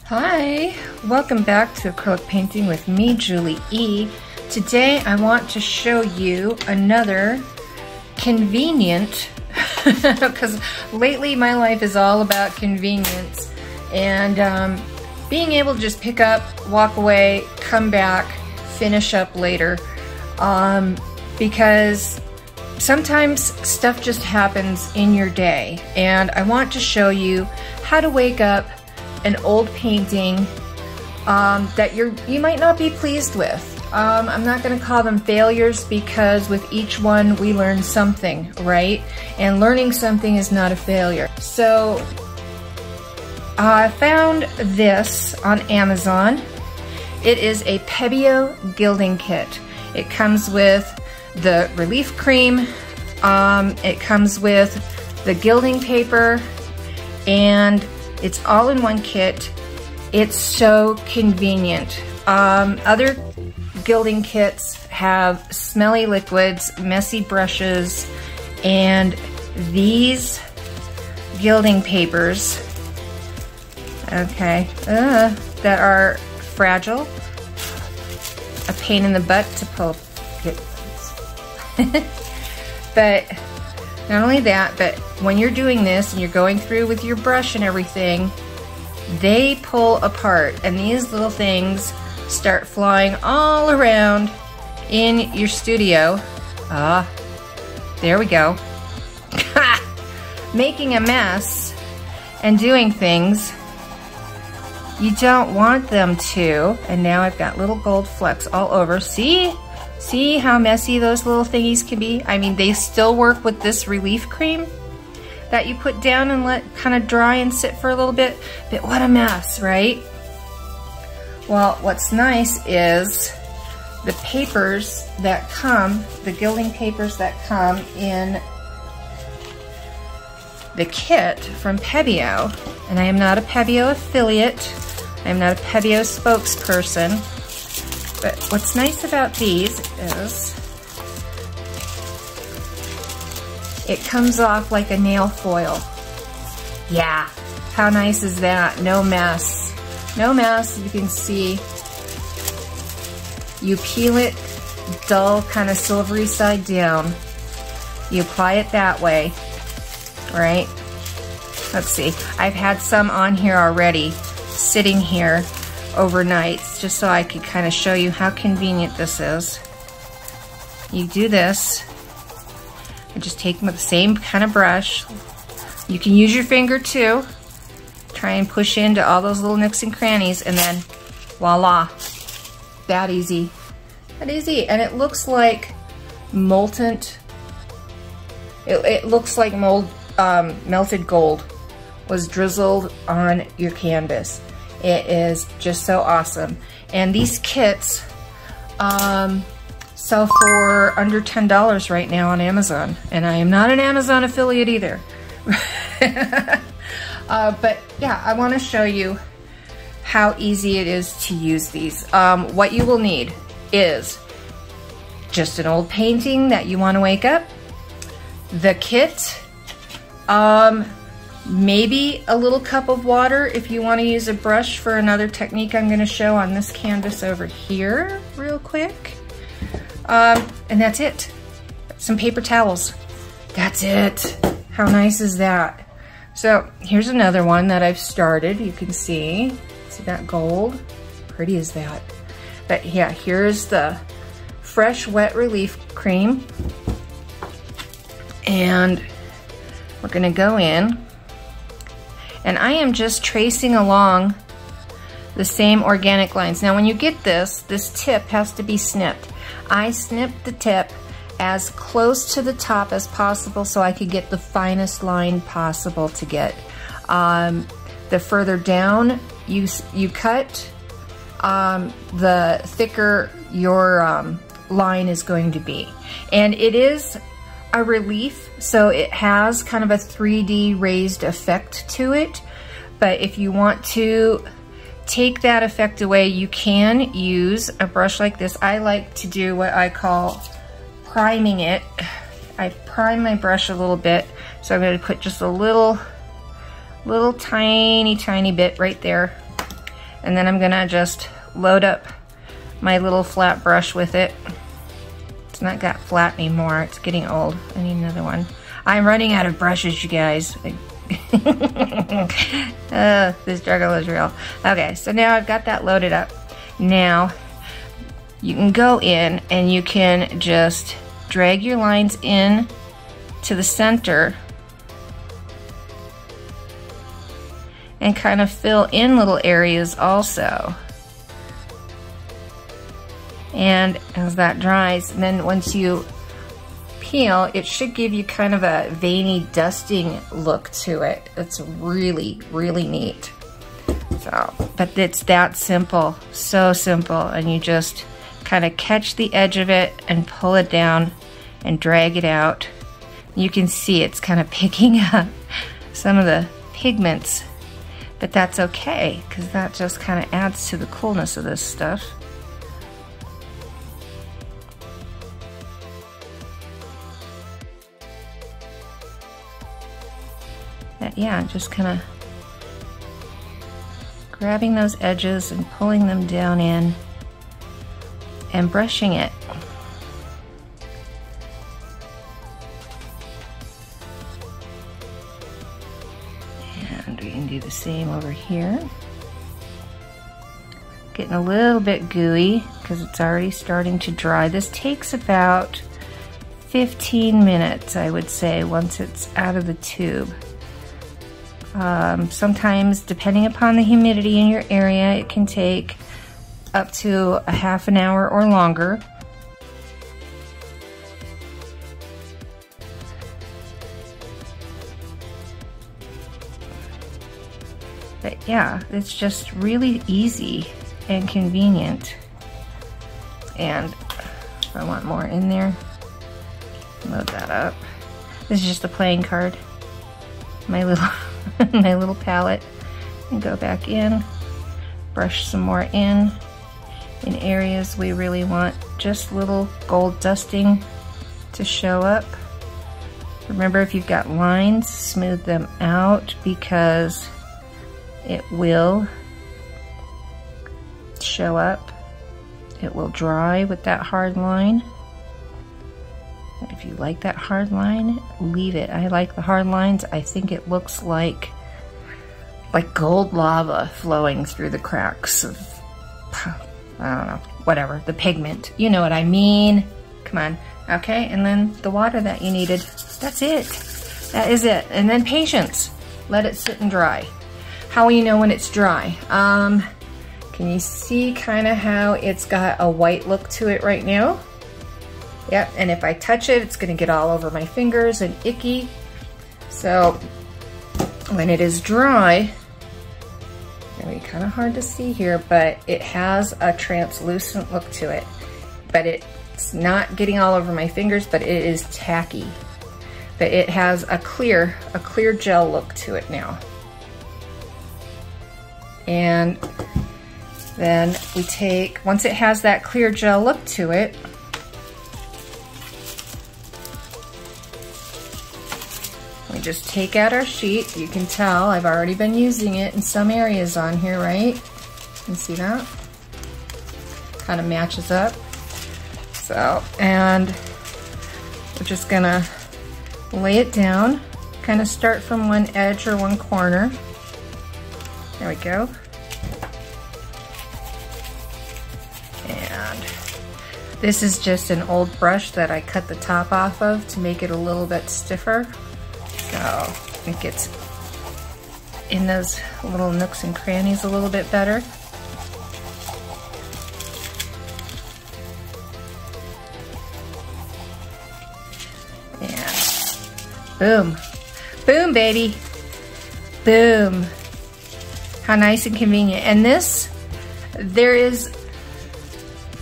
Hi, welcome back to Acrylic Painting with me, Julie E. Today I want to show you another convenient, because lately my life is all about convenience, and being able to just pick up, walk away, come back, finish up later, because sometimes stuff just happens in your day, and I want to show you how to wake up an old painting that you might not be pleased with. I'm not going to call them failures, because with each one we learn something, right? And learning something is not a failure. So I found this on Amazon. It is a Pebeo Gilding Kit. It comes with the relief cream, it comes with the gilding paper, and it's all in one kit. It's so convenient. Other gilding kits have smelly liquids, messy brushes, and these gilding papers, okay, that are fragile, a pain in the butt to pull. But not only that, but when you're doing this and you're going through with your brush and everything, they pull apart, and these little things start flying all around in your studio. There we go. Making a mess and doing things you don't want them to. And now I've got little gold flecks all over. See how messy those little thingies can be? I mean, they still work with this relief cream that you put down and let kind of dry and sit for a little bit, but what a mess, right? Well, what's nice is the papers that come, the gilding papers that come in the kit from Pebeo, and I am not a Pebeo affiliate, I am not a Pebeo spokesperson, but what's nice about these is it comes off like a nail foil. Yeah, how nice is that? No mess. No mess. You can see you peel it dull, kind of silvery side down. You apply it that way, right? Let's see. I've had some on here already, sitting here overnight, just so I could kind of show you how convenient this is. You do this, and just take the same kind of brush. You can use your finger too. Try and push into all those little nooks and crannies, and then voila, that easy. That easy, and it looks like molten. It looks like melted gold was drizzled on your canvas. It is just so awesome. And these kits sell for under $10 right now on Amazon. And I am not an Amazon affiliate either. But yeah, I want to show you how easy it is to use these. What you will need is just an old painting that you want to wake up, the kit, maybe a little cup of water if you want to use a brush for another technique I'm going to show on this canvas over here real quick. And that's it. Some paper towels. That's it. How nice is that? So here's another one that I've started. You can see that gold? Pretty is that? But yeah, here's the fresh wet relief cream. And we're going to go in. And I am just tracing along the same organic lines. Now when you get this tip has to be snipped. I snipped the tip as close to the top as possible so I could get the finest line possible to get. The further down you cut, the thicker your line is going to be. And it is a relief, so it has kind of a 3D raised effect to it. But if you want to take that effect away, you can use a brush like this. I like to do what I call priming it. I prime my brush a little bit, so I'm going to put just a little tiny bit right there. And then I'm gonna just load up my little flat brush with it. It's not got flat anymore, it's getting old. I need another one. I'm running out of brushes, you guys. The struggle is real. Okay, so now I've got that loaded up. Now, you can go in and you can just drag your lines in to the center and kind of fill in little areas also. And as that dries, and then once you peel, it should give you kind of a veiny dusting look to it. It's really, really neat. So, but it's that simple, so simple, and you just kind of catch the edge of it and pull it down and drag it out. You can see it's kind of picking up some of the pigments, but that's okay because that just kind of adds to the coolness of this stuff. But yeah, just kind of grabbing those edges and pulling them down in and brushing it. And we can do the same over here. Getting a little bit gooey because it's already starting to dry. This takes about 15 minutes, I would say, once it's out of the tube. Sometimes, depending upon the humidity in your area, it can take up to a half an hour or longer. But yeah, it's just really easy and convenient. And if I want more in there, load that up. This is just a playing card. My little my little palette, and go back in, brush some more in areas we really want just little gold dusting to show up. Remember, if you've got lines, smooth them out because it will show up. It will dry with that hard line. If you like that hard line, leave it. I like the hard lines. I think it looks like gold lava flowing through the cracks of, I don't know, whatever, the pigment. You know what I mean. Come on. Okay, and then the water that you needed. That's it. That is it. And then patience. Let it sit and dry. How will you know when it's dry? Can you see kind of how it's got a white look to it right now? Yep, and if I touch it, it's gonna get all over my fingers and icky. So when it is dry, it's gonna be kind of hard to see here, but it has a translucent look to it. But it's not getting all over my fingers, but it is tacky. But it has a clear gel look to it now. And then we take, once it has that clear gel look to it, we just take out our sheet. You can tell I've already been using it in some areas on here, right? You can see that? Kind of matches up. So, and we're just gonna lay it down, kind of start from one edge or one corner. There we go. And this is just an old brush that I cut the top off of to make it a little bit stiffer. So it gets in those little nooks and crannies a little bit better. And boom. Boom, baby. Boom. How nice and convenient. And this,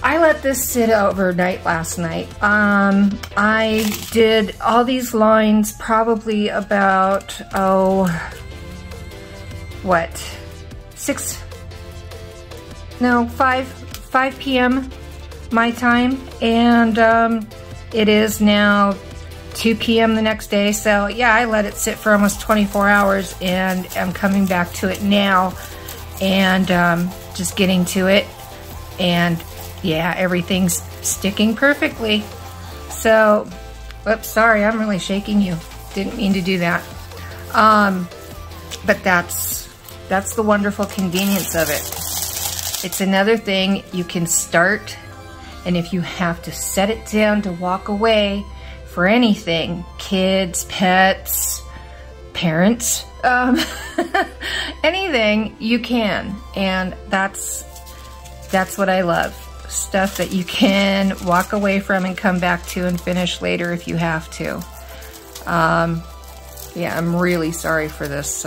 I let this sit overnight last night. I did all these lines probably about, 5 p.m. my time, and it is now 2 p.m. the next day. So yeah, I let it sit for almost 24 hours, and I'm coming back to it now, and just getting to it, and yeah, everything's sticking perfectly. So, oops, sorry, I'm really shaking you. Didn't mean to do that. But that's the wonderful convenience of it. It's another thing you can start, and if you have to set it down to walk away for anything, kids, pets, parents, anything, you can. And that's what I love. Stuff that you can walk away from and come back to and finish later if you have to. Yeah, I'm really sorry for this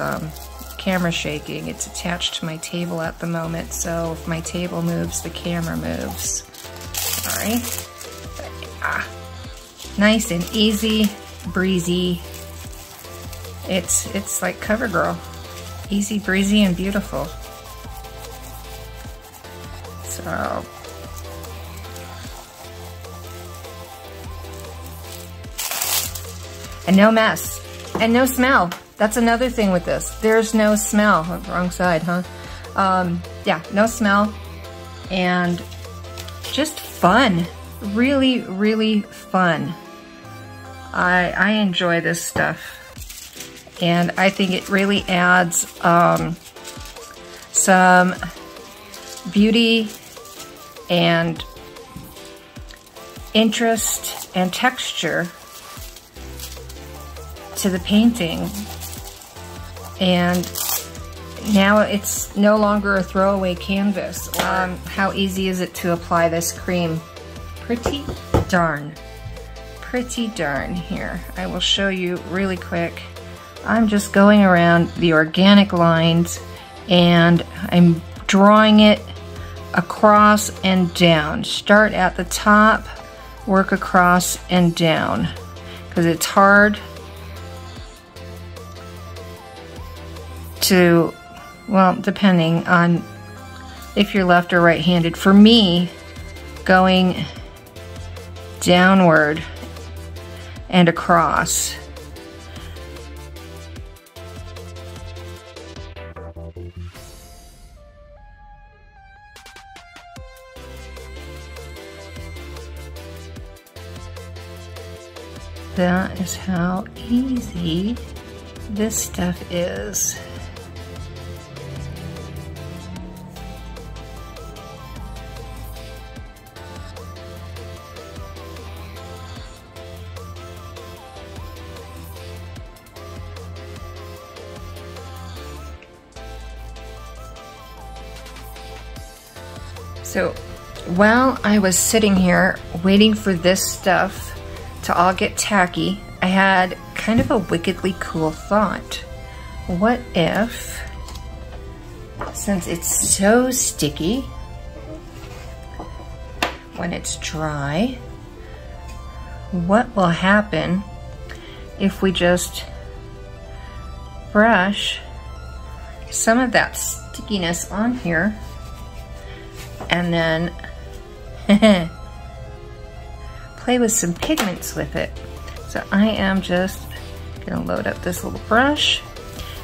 camera shaking. It's attached to my table at the moment, so if my table moves, the camera moves. Sorry. But, yeah. Nice and easy, breezy. It's like CoverGirl. Easy, breezy, and beautiful. So, and no mess, and no smell. That's another thing with this. There's no smell. Oh, wrong side, huh? Yeah, no smell, and just fun. Really, really fun. I enjoy this stuff, and I think it really adds some beauty and interest and texture to the painting. And now it's no longer a throwaway canvas. How easy is it to apply this cream? Pretty darn here. I will show you really quick. I'm just going around the organic lines and I'm drawing it across and down. Start at the top, work across and down, because it's hard to, well, depending on if you're left or right-handed. For me, going downward and across, that is how easy this stuff is. So while I was sitting here waiting for this stuff to all get tacky, I had kind of a wickedly cool thought. What if, since it's so sticky when it's dry, what will happen if we just brush some of that stickiness on here and then play with some pigments with it. So I am just gonna load up this little brush,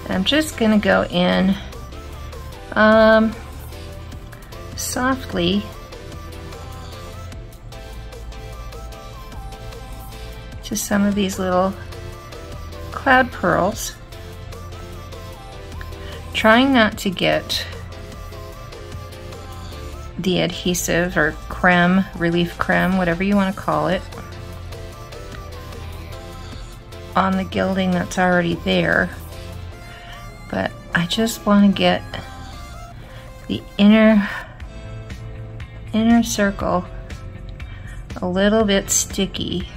and I'm just gonna go in softly to some of these little cloud pearls, trying not to get the adhesive or creme, relief creme, whatever you want to call it, on the gilding that's already there. But I just want to get the inner circle a little bit sticky.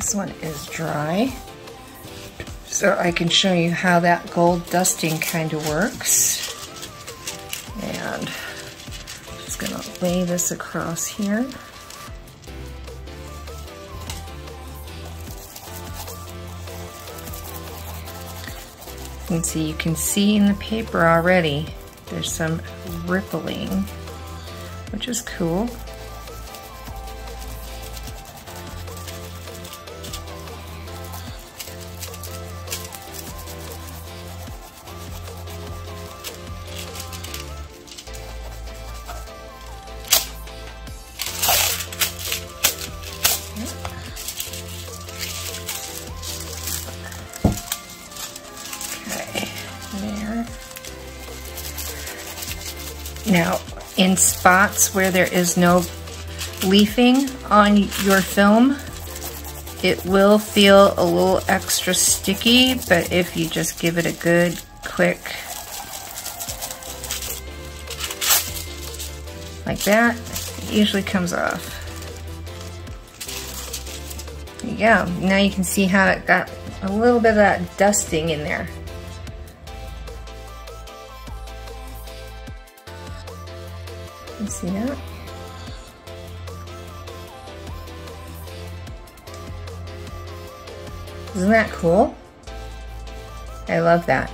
This one is dry, so I can show you how that gold dusting kind of works. And I'm just gonna lay this across here. And so you can see in the paper already, there's some rippling, which is cool. Now, in spots where there is no leafing on your film, it will feel a little extra sticky, but if you just give it a good, quick, like that, it usually comes off. There you go. Now you can see how it got a little bit of that dusting in there. You see that? Isn't that cool? I love that.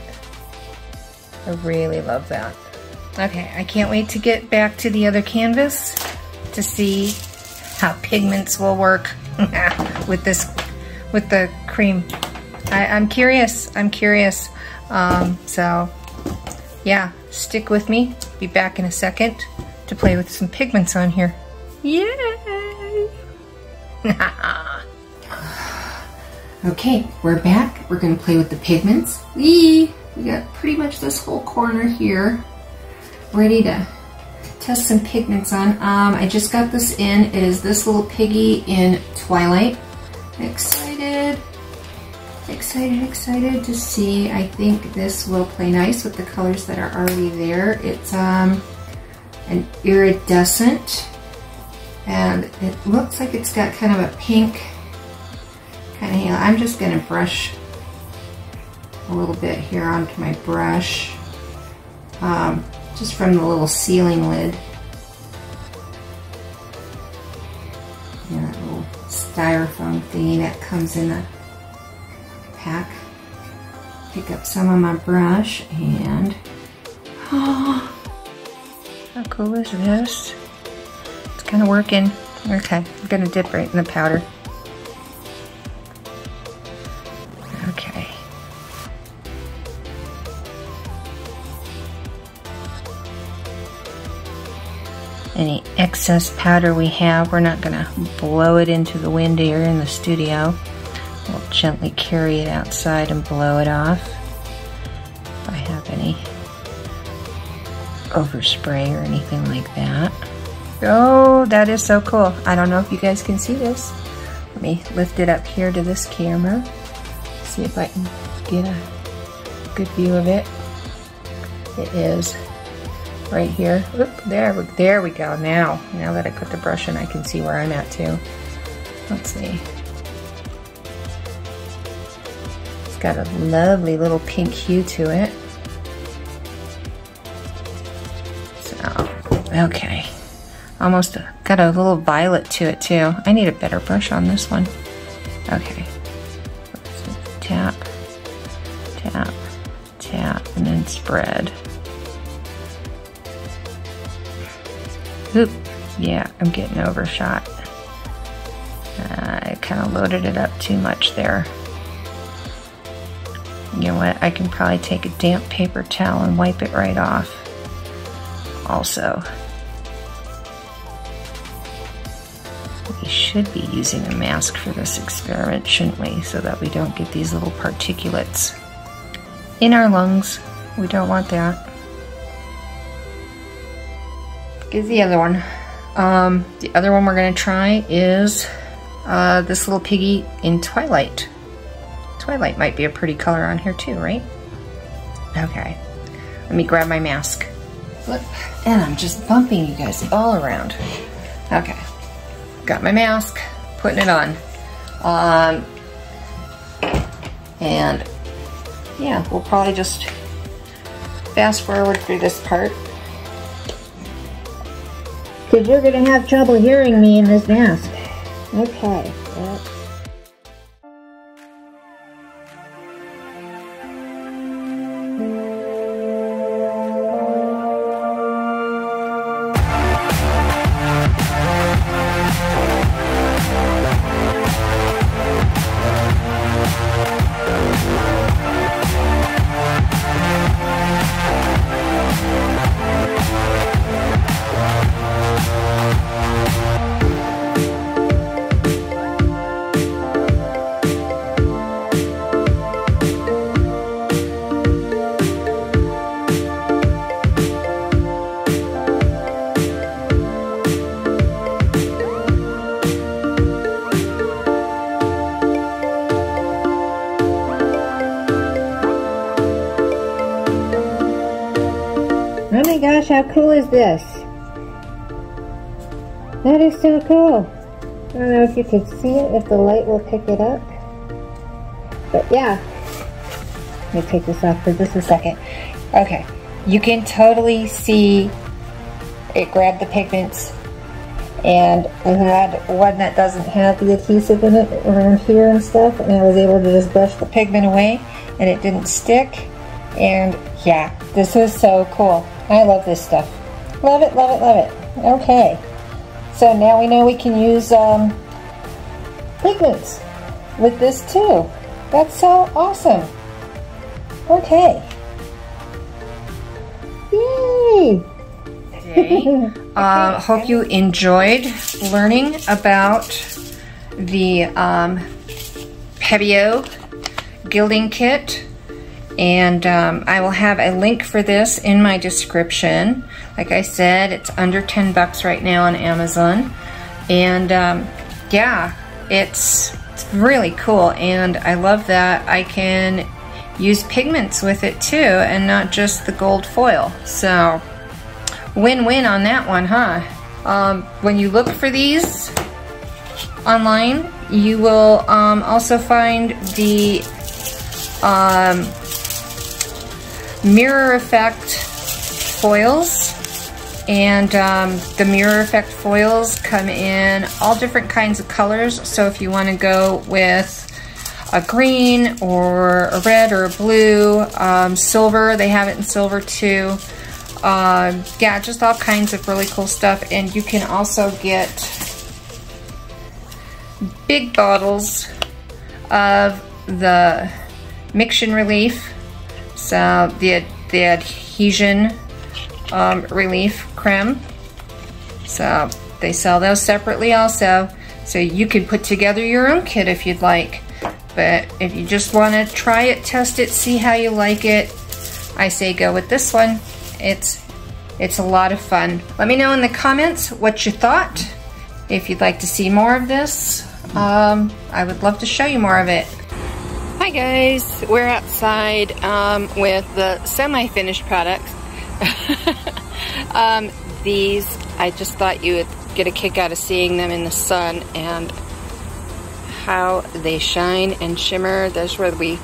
I really love that. Okay, I can't wait to get back to the other canvas to see how pigments will work with the cream. I'm curious. So yeah, stick with me. Be back in a second to play with some pigments on here. Yay! Okay, we're back. We're gonna play with the pigments. We got pretty much this whole corner here ready to test some pigments on. I just got this in. It is this little piggy in Twilight. Excited to see. I think this will play nice with the colors that are already there. It's an iridescent, and it looks like it's got kind of a pink kind of halo. I'm just going to brush a little bit here onto my brush, just from the little sealing lid. And that little styrofoam thingy that comes in the pack. Pick up some of my brush and, oh, how cool is this? It's kind of working. Okay, I'm gonna dip right in the powder. Okay. Any excess powder we have, we're not gonna blow it into the wind here in the studio. We'll gently carry it outside and blow it off if I have any overspray or anything like that. Oh, that is so cool. I don't know if you guys can see this. Let me lift it up here to this camera. See if I can get a good view of it. It is right here. Oop, there we go. Now that I put the brush in, I can see where I'm at too. Let's see. It's got a lovely little pink hue to it. So, okay. Almost got a little violet to it too. I need a better brush on this one. Okay. Let's just tap, tap, tap, and then spread. Oop, yeah, I'm getting overshot. I kind of loaded it up too much there. You know what, I can probably take a damp paper towel and wipe it right off. Also, we should be using a mask for this experiment, shouldn't we? So that we don't get these little particulates in our lungs. We don't want that. Here's the other one. The other one we're going to try is this little piggy in Twilight. Twilight might be a pretty color on here too, right? Okay, let me grab my mask. Look, and I'm just bumping you guys all around. Okay, got my mask, putting it on. And yeah, we'll probably just fast forward through this part, because you're going to have trouble hearing me in this mask. Okay. Well. Oh my gosh, how cool is this? That is so cool. I don't know if you can see it, if the light will pick it up. But yeah. Let me take this off for just a second. Okay, you can totally see it grabbed the pigments. And I had one that doesn't have the adhesive in it around here and stuff, and I was able to just brush the pigment away and it didn't stick. And yeah, this is so cool. I love this stuff. Love it, love it, love it. Okay, so now we know we can use pigments with this too. That's so awesome. Okay. Yay! Hope you enjoyed learning about the Pebeo Gilding Kit. And I will have a link for this in my description. Like I said, it's under 10 bucks right now on Amazon. And yeah, it's really cool. And I love that I can use pigments with it too, and not just the gold foil. So win-win on that one, huh? When you look for these online, you will also find the mirror effect foils, and the mirror effect foils come in all different kinds of colors. So if you want to go with a green or a red or a blue, silver, they have it in silver too. Yeah, just all kinds of really cool stuff. And you can also get big bottles of the Mixtion Relief. So the adhesion relief creme. So they sell those separately also. So you could put together your own kit if you'd like. But if you just want to try it, test it, see how you like it, I say go with this one. It's a lot of fun. Let me know in the comments what you thought. If you'd like to see more of this, I would love to show you more of it. Hi guys, we're outside with the semi-finished products. These, I just thought you would get a kick out of seeing them in the sun and how they shine and shimmer. That's where we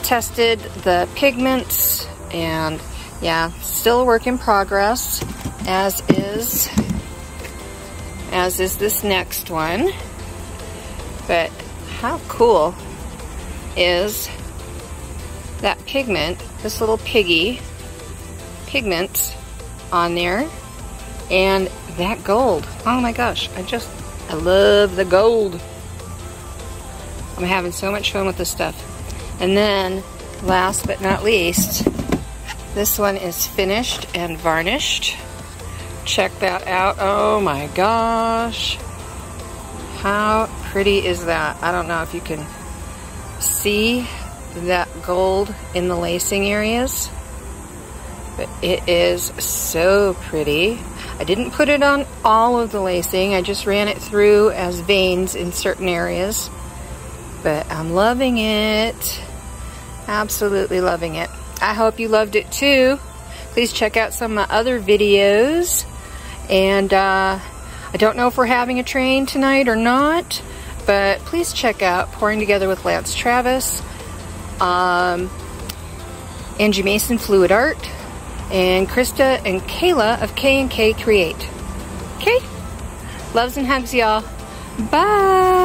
tested the pigments, and yeah, still a work in progress, as is this next one. But how cool is that pigment, this little pigment on there, and that gold. Oh my gosh, I love the gold. I'm having so much fun with this stuff. And then, last but not least, this one is finished and varnished. Check that out. Oh my gosh. How pretty is that? I don't know if you can see that gold in the lacing areas, but it is so pretty. I didn't put it on all of the lacing. I just ran it through as veins in certain areas, but I'm loving it. Absolutely loving it. I hope you loved it too. Please check out some of my other videos. And I don't know if we're having a train tonight or not, but But please check out Pouring Together with Lance Travis, YMatson Fluid Art, and Krista and Kayla of K&K Create. Okay? Loves and hugs, y'all. Bye!